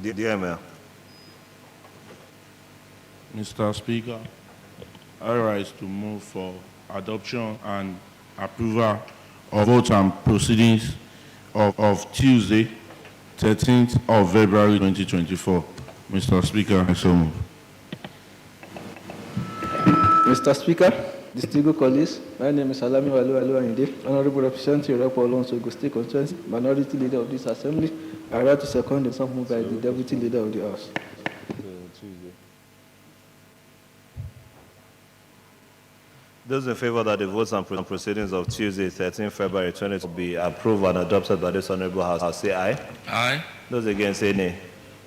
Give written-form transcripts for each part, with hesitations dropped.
Dear Mayor. Mr. Speaker, I rise to move for adoption and approval of votes and proceedings of Tuesday, 13th of February 2024. Mr. Speaker, I so move. Mr. Speaker, distinguished colleagues, my name is Salami Walu Ayinde, Honorable Representative Repo Alonso State Constituency, Minority Leader of this Assembly. I write to second the motion moved by the Deputy Leader of the House. Those in favor that the votes and proceedings of Tuesday, 13 February 2020 be approved and adopted by this Honorable House, say aye. Aye. Those against, say nay.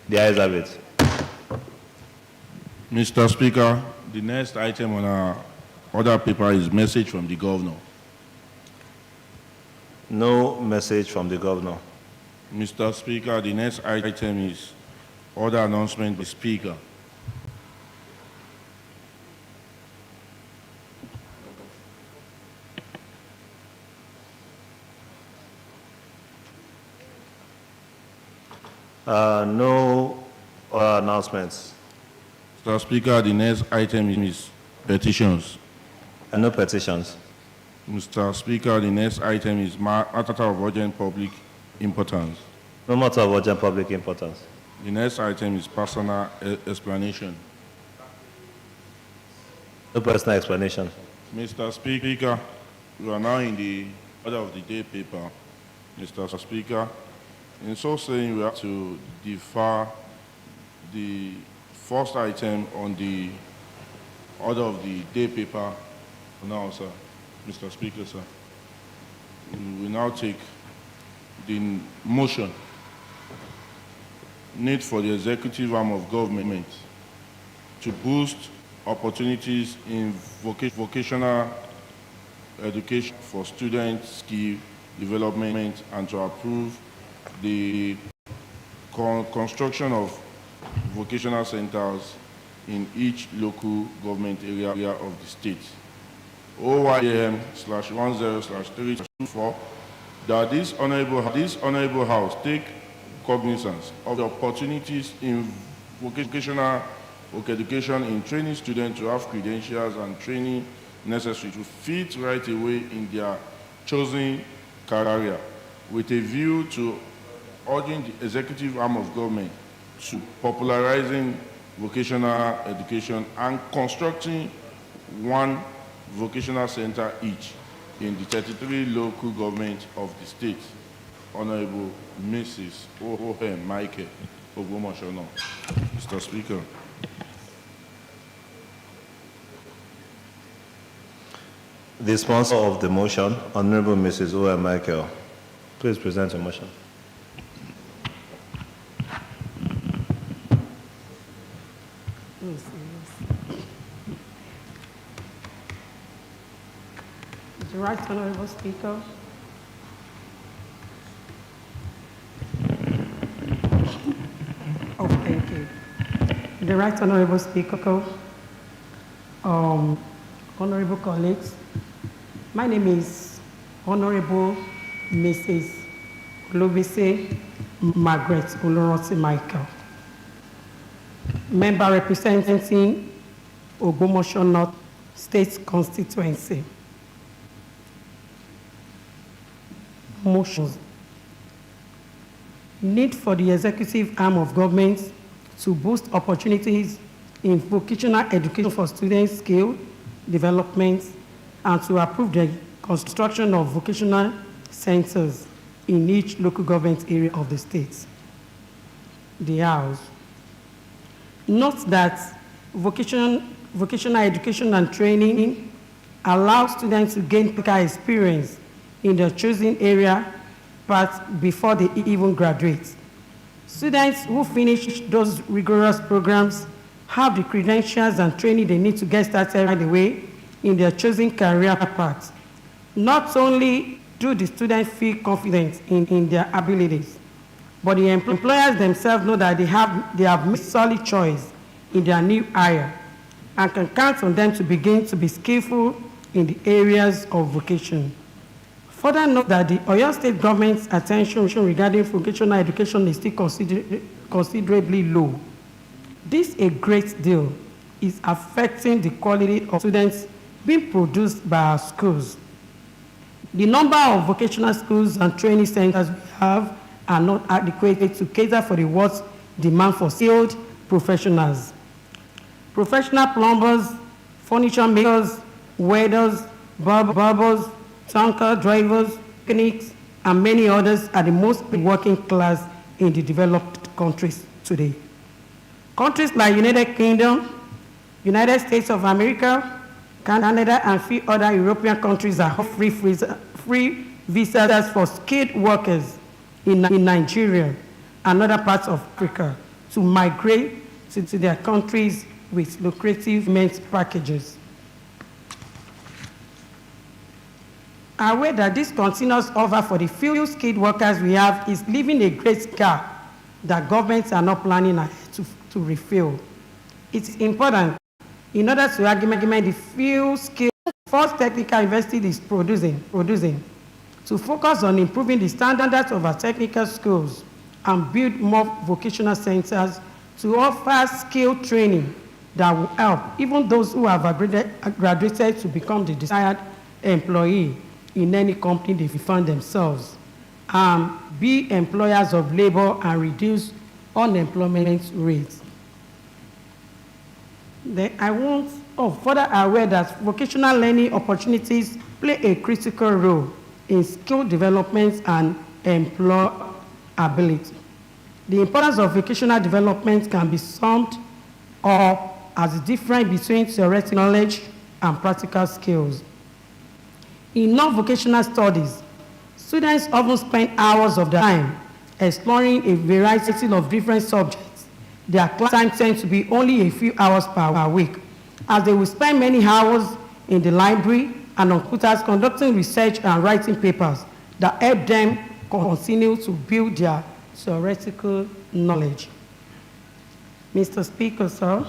The ayes have it. Mr. Speaker, the next item on our order paper is message from the Governor. No message from the Governor. Mr. Speaker, the next item is order announcement by Speaker. No announcements. Mr. Speaker, the next item is petitions. And no petitions. Mr. Speaker, the next item is matter of urgent public importance. No matter of urgent public importance. The next item is personal explanation. No personal explanation. Mr. Speaker, we are now in the order of the day paper. Mr. Speaker, in so saying, we have to defer the first item on the order of the day paper for now, sir. Mr. Speaker, sir. We will now take the motion. Need for the executive arm of government to boost opportunities in vocational education for student skill development and to approve the construction of vocational centers in each local government area of the state. OYM/10/324 that this honorable house take cognizance of the opportunities in vocational education in training students to have credentials and training necessary to fit right away in their chosen career, with a view to urging the executive arm of government to popularizing vocational education and constructing one vocational center each in the 33 local governments of the state. Honorable Mrs. O.M. Michael Ogbomosono. Mr. Speaker. The sponsor of the motion, Honorable Mrs. O.M. Michael, please present your motion. The Right Honorable Speaker. Oh, thank you. The Right Honorable Speaker, honorable colleagues, my name is Honorable Mrs. Olubisi Margaret Oloranti Michael, member representing Ogbomoso North State Constituency. Motions. Need for the executive arm of government to boost opportunities in vocational education for students' skill development and to approve the construction of vocational centers in each local government area of the state. The House. Note that vocational education and training allows students to gain practical experience in their chosen area but before they even graduate. Students who finish those rigorous programs have the credentials and training they need to get started right away in their chosen career path. Not only do the students feel confident in their abilities, but the employers themselves know that they have made solid choice in their new area and can count on them to begin to be skillful in the areas of vocation. Further note that the Oyo State government's attention regarding vocational education is still considerably low. This a great deal is affecting the quality of students being produced by our schools. The number of vocational schools and training centers we have are not adequate to cater for the world's demand for skilled professionals. Professional plumbers, furniture makers, welders, barbers, tanker drivers, mechanics, and many others are the most working class in the developed countries today. Countries like United Kingdom, United States of America, Canada, and few other European countries are free visas for skilled workers in Nigeria and other parts of Africa to migrate to their countries with lucrative payment packages. Aware that this continuous offer for the few skilled workers we have is leaving a great gap that governments are not planning to refill. It's important, in order to augment the few skilled First Technical University is producing, to focus on improving the standards of our technical schools and build more vocational centers to offer skill training that will help even those who have graduated to become the desired employee in any company they find themselves, be employers of labor and reduce unemployment rates. Further aware that vocational learning opportunities play a critical role in skill development and employability. The importance of vocational development can be summed up as the difference between theoretical knowledge and practical skills. In non-vocational studies, students often spend hours of their time exploring a variety of different subjects. Their class time tends to be only a few hours per week, as they will spend many hours in the library and on computers conducting research and writing papers that help them continue to build their theoretical knowledge. Mr. Speaker, sir,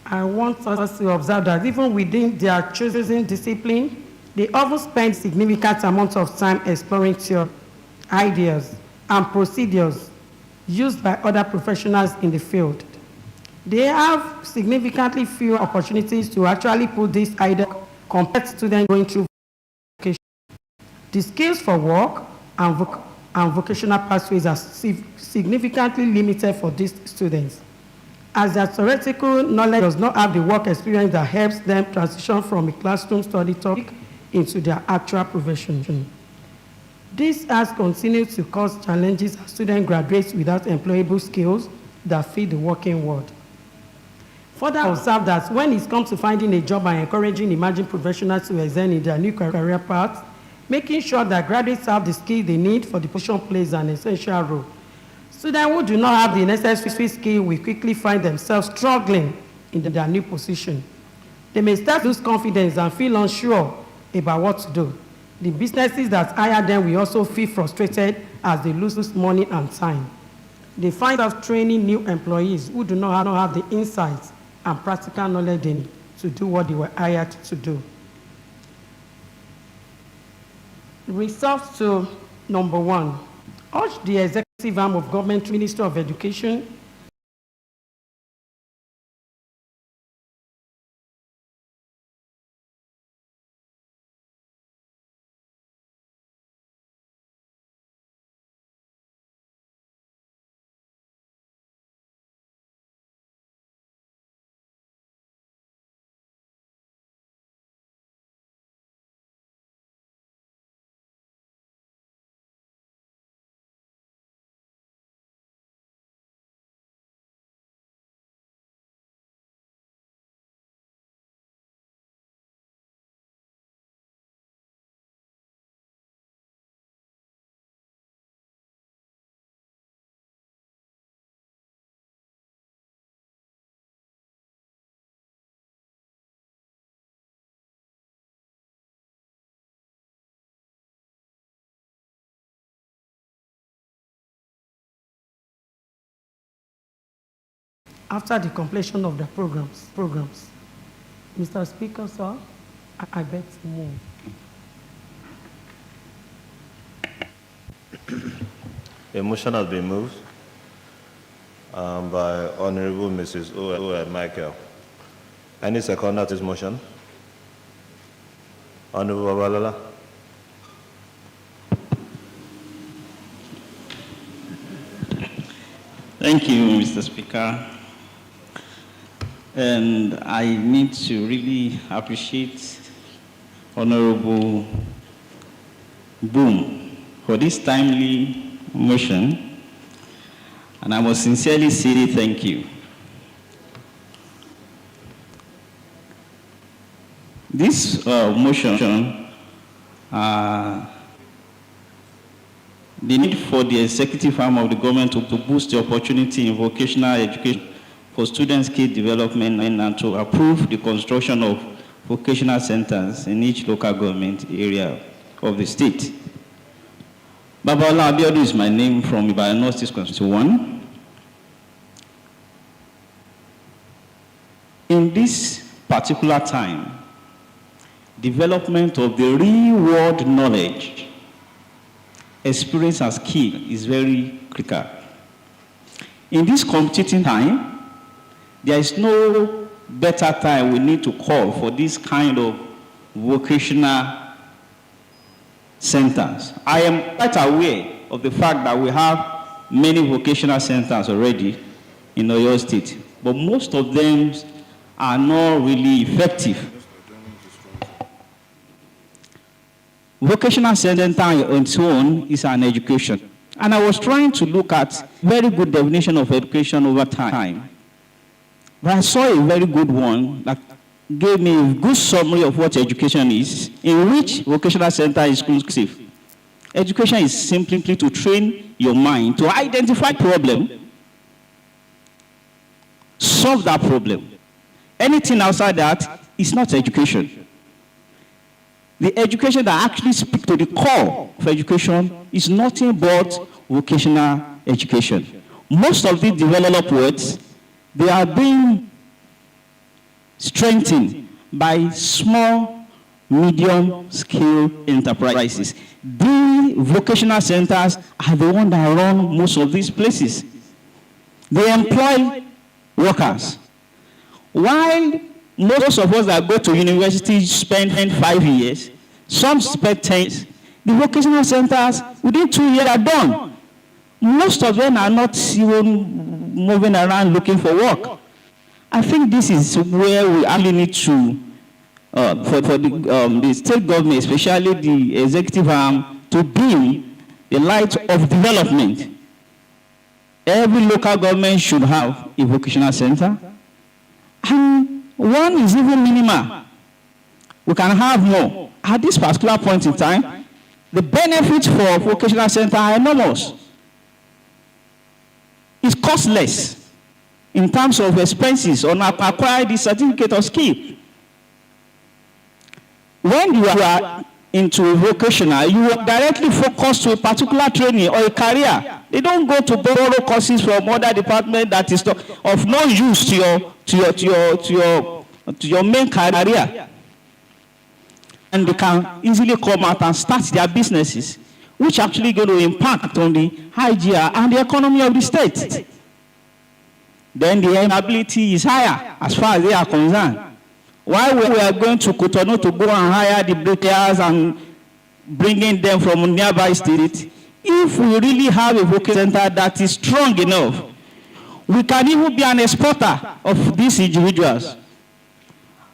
I want us to observe that even within their chosen discipline, they often spend significant amounts of time exploring theory, ideas, and procedures used by other professionals in the field. They have significantly fewer opportunities to actually put this idea compared to students going through vocation. The skills for work and vocational pathways are significantly limited for these students, as their theoretical knowledge does not have the work experience that helps them transition from a classroom study topic into their actual profession. This has continued to cause challenges as students graduate without employable skills that fit the working world. Further, observe that when it comes to finding a job and encouraging emerging professionals to excel in their new career paths, making sure that graduates have the skills they need for the position plays an essential role. Students who do not have the necessary skill will quickly find themselves struggling in their new position. They may start to lose confidence and feel unsure about what to do. The businesses that hire them will also feel frustrated as they lose money and time. They find out training new employees who do not have the insights and practical knowledge they need to do what they were hired to do. Result to number 1, urge the executive arm of government, Ministry of Education, after the completion of the programs. Mr. Speaker, sir, I beg to move. A motion has been moved by Honorable Mrs. O. Michael. Any seconder to this motion? Honorable Babalola. Thank you, Mr. Speaker. And I need to really appreciate Honorable Boom for this timely motion. And I must sincerely say thank you. This motion, the need for the executive arm of the government to boost the opportunity in vocational education for student skill development and to approve the construction of vocational centers in each local government area of the state. Babalola Abiodun is my name from Ibadan North State Constituency 1. In this particular time, development of the real-world knowledge, experience and skill is very critical. In this competing time, there is no better time we need to call for this kind of vocational centers. I am quite aware of the fact that we have many vocational centers already in Oyo State, but most of them are not really effective. Vocational center on its own is an education. And I was trying to look at very good definition of education over time. But I saw a very good one that gave me a good summary of what education is, in which vocational center is exclusive. Education is simply to train your mind to identify problem, solve that problem. Anything outside that is not education. The education that actually speaks to the core of education is nothing but vocational education. Most of these developed words, they are being strengthened by small, medium-scale enterprises. The vocational centers are the ones that run most of these places. They employ workers. While most of us that go to university spend 5 years, some spend 10 years, the vocational centers, within 2 years, are done. Most of them are not even moving around looking for work. I think this is where we actually need to, for the state government, especially the executive arm, to beam the light of development. Every local government should have a vocational center. And one is even minimal. We can have more. At this particular point in time, the benefits for vocational center are enormous. It's costless in terms of expenses on acquiring the certificate of skill. When you are into vocational, you are directly focused to a particular training or a career. They don't go to borrow courses from other departments that is of no use to your main career. And they can easily come out and start their businesses, which actually going to impact on the IGR and the economy of the state. Then the earnability is higher as far as they are concerned. While we are going to Cotonou to go and hire the bricklayers and bringing them from nearby states, if we really have a vocational center that is strong enough, we can even be an exporter of these individuals.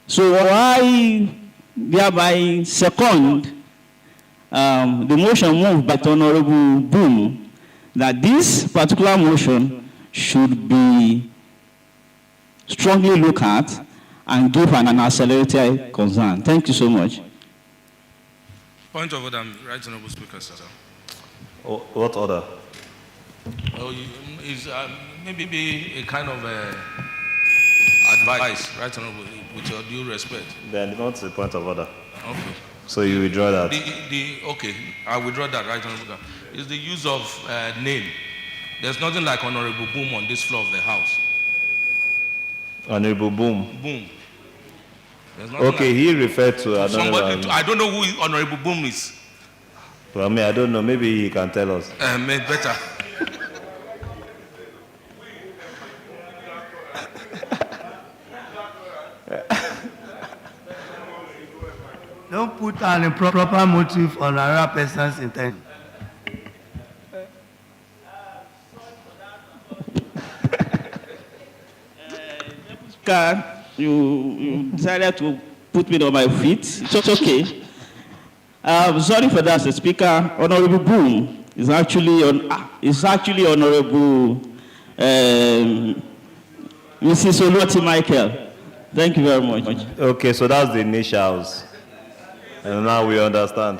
So I thereby second the motion moved by Honorable Boom that this particular motion should be strongly looked at and give an accelerated concern. Thank you so much. Point of order, Right Honorable Speaker, sir. What order? Well, is maybe a kind of advice, Right Honorable, with your due respect. Then not a point of order. Okay. So you withdraw that? Okay, I withdraw that, Right Honorable. It's the use of name. There's nothing like Honorable Boom on this floor of the House. Honorable Boom. Boom. Okay, he referred to somebody. I don't know who Honorable Boom is. Well, I mean, I don't know. Maybe he can tell us. Better. Don't put an improper motive on another person's intention. You decided to put me on my feet. It's okay. Sorry for that, Mr. Speaker. Honorable Boom is actually Honorable Mrs. Oluwati Michael. Thank you very much. Okay, so that's the initials. And now we understand.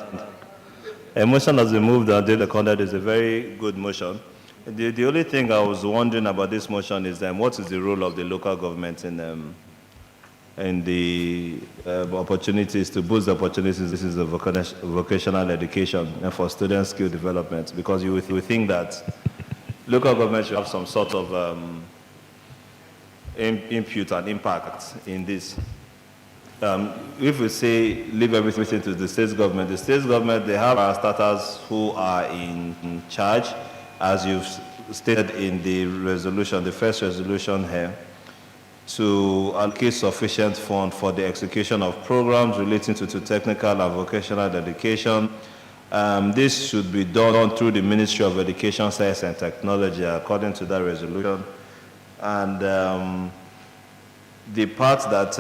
A motion has been moved and the conduct is a very good motion. The only thing I was wondering about this motion is what is the role of the local government in the opportunities to boost the opportunities. This is a vocational education and for student skill development, because you think that local government should have some sort of input and impact in this. If we say leave everything to the state government, they have our starters who are in charge, as you've stated in the resolution, the first resolution here, to allocate sufficient funds for the execution of programs relating to technical and vocational education. This should be done through the Ministry of Education, Science and Technology, according to that resolution. And the part that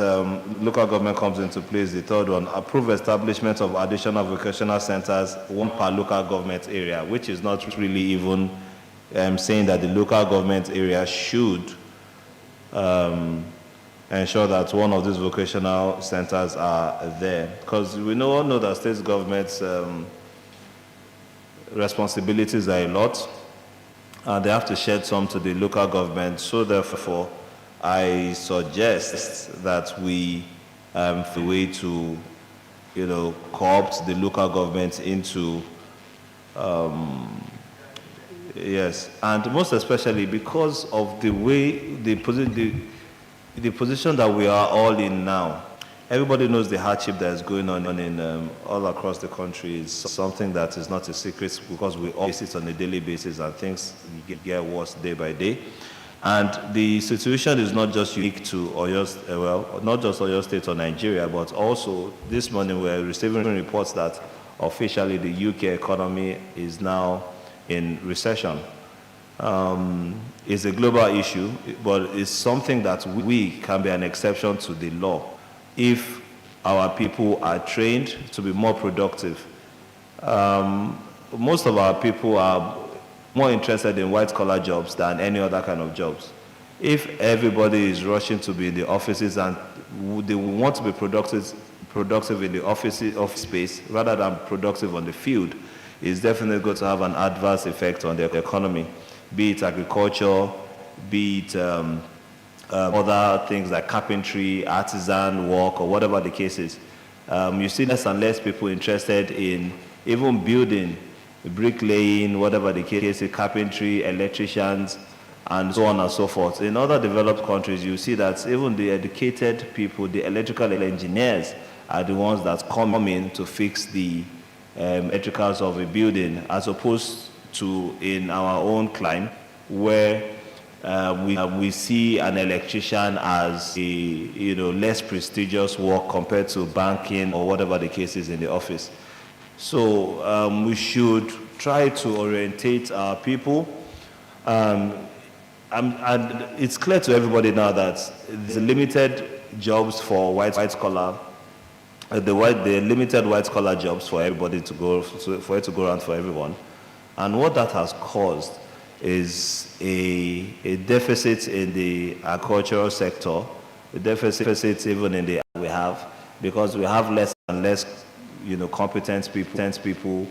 local government comes into place, the third one, approve establishment of additional vocational centers, one per local government area, which is not really even saying that the local government area should ensure that one of these vocational centers are there. Because we all know that state government's responsibilities are a lot, and they have to shed some to the local government. So therefore, I suggest that we find a way to, co-opt the local government into, yes, and most especially because of the way the position that we are all in now. Everybody knows the hardship that is going on in all across the country is something that is not a secret, because we all face it on a daily basis, and things get worse day by day. And the situation is not just unique to not just Oyo State or Nigeria, but also this morning we're receiving reports that officially the UK economy is now in recession. It's a global issue, but it's something that we can be an exception to the law if our people are trained to be more productive. Most of our people are more interested in white-collar jobs than any other kind of jobs. If everybody is rushing to be in the offices and they want to be productive in the office space rather than productive on the field, it's definitely going to have an adverse effect on the economy, be it agriculture, be it other things like carpentry, artisan work, or whatever the case is. You see less and less people interested in even building, bricklaying, whatever the case is, carpentry, electricians, and so on and so forth. In other developed countries, you see that even the educated people, the electrical engineers, are the ones that come in to fix the electricals of a building, as opposed to in our own climate, where we see an electrician as a less prestigious work compared to banking or whatever the case is in the office. So we should try to orientate our people. And it's clear to everybody now that there's limited jobs for white collar, the limited white collar jobs for everybody to go, for it to go around for everyone. And what that has caused is a deficit in the agricultural sector, a deficit even in the we have, because we have less and less competent people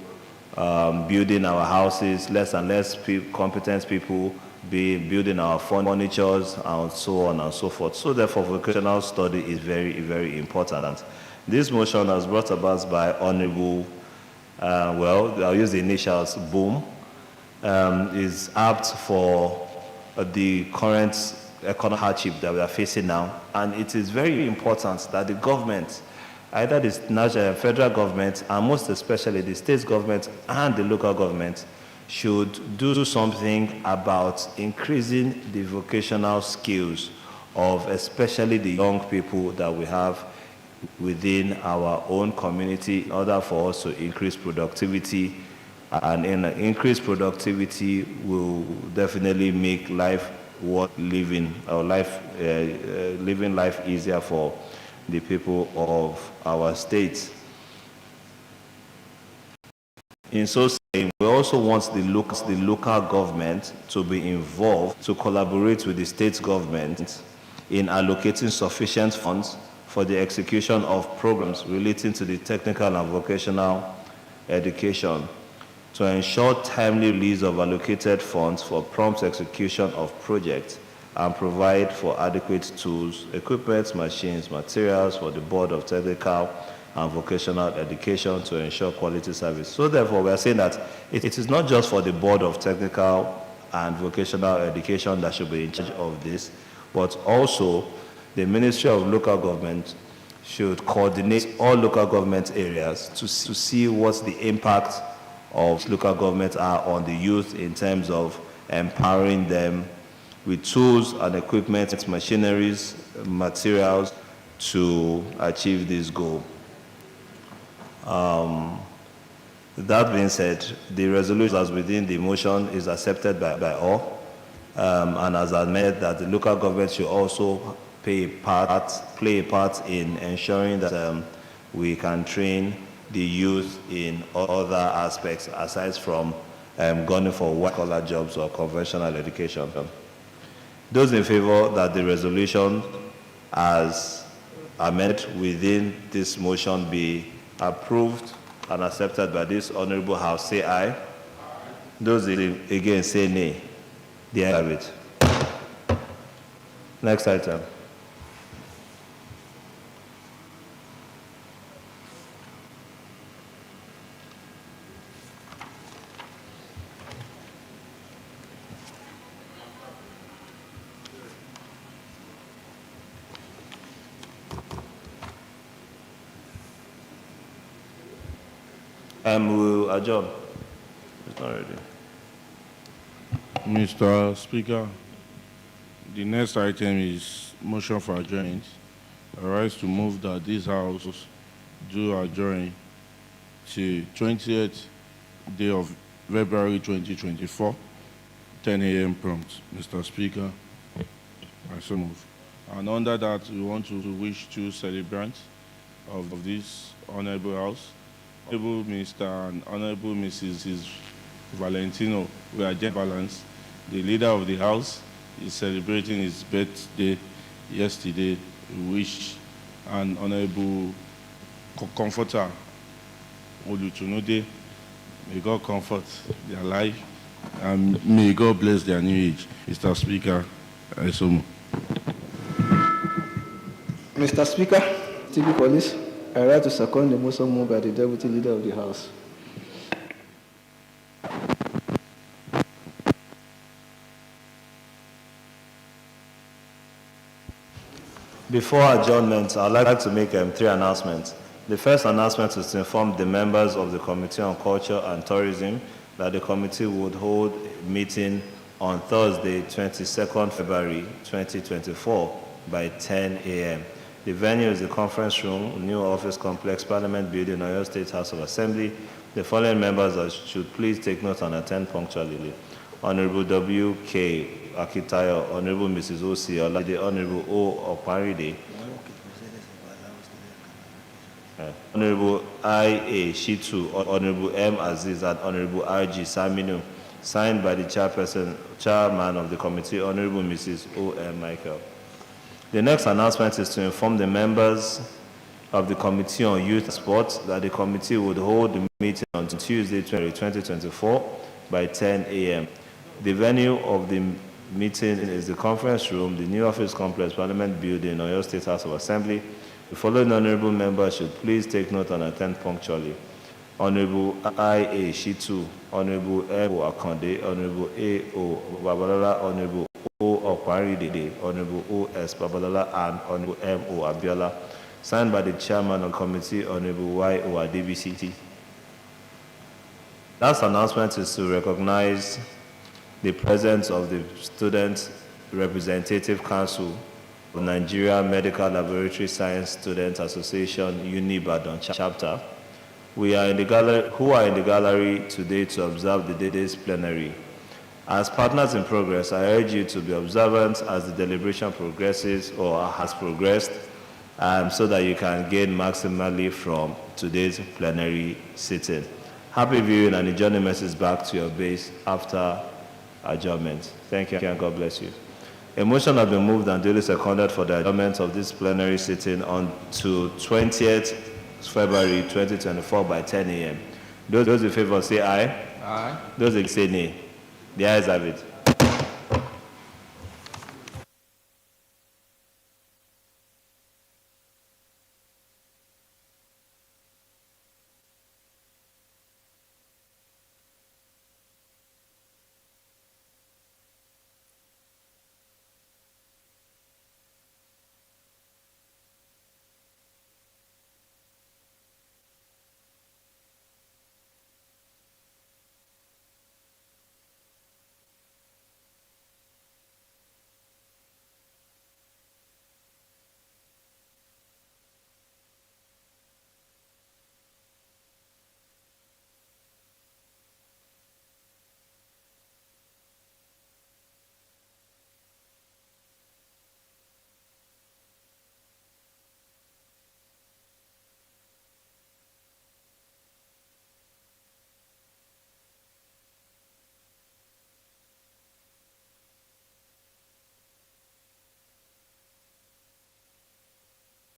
building our houses, less and less competent people building our furnitures, and so on and so forth. So therefore, vocational study is very, very important. This motion was brought about by Honorable, I'll use the initials, Boom, is apt for the current economic hardship that we are facing now. And it is very important that the government, either the national federal government, and most especially the state government and the local government, should do something about increasing the vocational skills of especially the young people that we have within our own community in order for us to increase productivity. And in increased productivity will definitely make life worth living, or living life easier for the people of our state. In so saying, we also want the local government to be involved to collaborate with the state government in allocating sufficient funds for the execution of programs relating to the technical and vocational education, to ensure timely release of allocated funds for prompt execution of projects, and provide for adequate tools, equipment, machines, materials for the Board of Technical and Vocational Education to ensure quality service. So therefore, we are saying that it is not just for the Board of Technical and Vocational Education that should be in charge of this, but also the Ministry of Local Government should coordinate all local government areas to see what the impact of local government are on the youth in terms of empowering them with tools and equipment, machineries, materials to achieve this goal. That being said, the resolution as within the motion is accepted by all, and as I admitted that the local government should also play a part in ensuring that we can train the youth in other aspects aside from going for white-collar jobs or conventional education. Those in favor that the resolution as amended within this motion be approved and accepted by this honorable House, say aye. Those again say nay. The ayes have it. Next item. We'll adjourn. It's not ready. Mr. Speaker, the next item is motion for adjournment. I rise to move that this House do adjourn to 20th day of February 2024, 10 a.m. prompt. Mr. Speaker, I so move. And under that, we want to wish two celebrants of this honorable House, Honorable Mr. and Honorable Mrs. Valentino. We are just balanced. The leader of the House is celebrating his birthday yesterday. We wish an Honorable Comforter, Olutunode, may God comfort their life, and may God bless their new age. Mr. Speaker, I so move. Mr. Speaker, TV Police, I rise to second the motion moved by the Deputy Leader of the House. Before adjournment, I'd like to make 3 announcements. The first announcement is to inform the members of the Committee on Culture and Tourism that the committee would hold a meeting on Thursday, 22nd February 2024 by 10 a.m. The venue is the conference room, New Office Complex, Parliament Building, Oyo State House of Assembly. The following members should please take note and attend punctually. Honorable W.K. Akitayo, Honorable Mrs. O.C. Olade, Honorable O. Okparide, Honorable I.A. Shitu, Honorable M. Aziz, and Honorable R.G. Saminu, signed by the chairman of the committee, Honorable Mrs. O.M. Michael. The next announcement is to inform the members of the Committee on Youth and Sports that the committee would hold the meeting on Tuesday, 2024 by 10 a.m. The venue of the meeting is the conference room, the New Office Complex, Parliament Building, Oyo State House of Assembly. The following honorable members should please take note and attend punctually. Honorable I.A. Shitu, Honorable M.O. Akande, Honorable A.O. Babalola, Honorable O. Okparide, Honorable O.S. Babalola, and Honorable M.O. Abiola, signed by the chairman of the committee, Honorable Y.O. Adebisi. Last announcement is to recognize the presence of the Student Representative Council Nigeria Medical Laboratory Science Students Association, Unibadan chapter, who are in the gallery today to observe the day's plenary. As partners in progress, I urge you to be observant as the deliberation progresses or has progressed, so that you can gain maximally from today's plenary sitting. Happy viewing and a journey message back to your base after adjournment. Thank you and God bless you. A motion has been moved and duly seconded for the adjournment of this plenary sitting on to 20th February 2024 by 10 a.m. Those in favor say aye. Aye. Those against say nay. The ayes have it.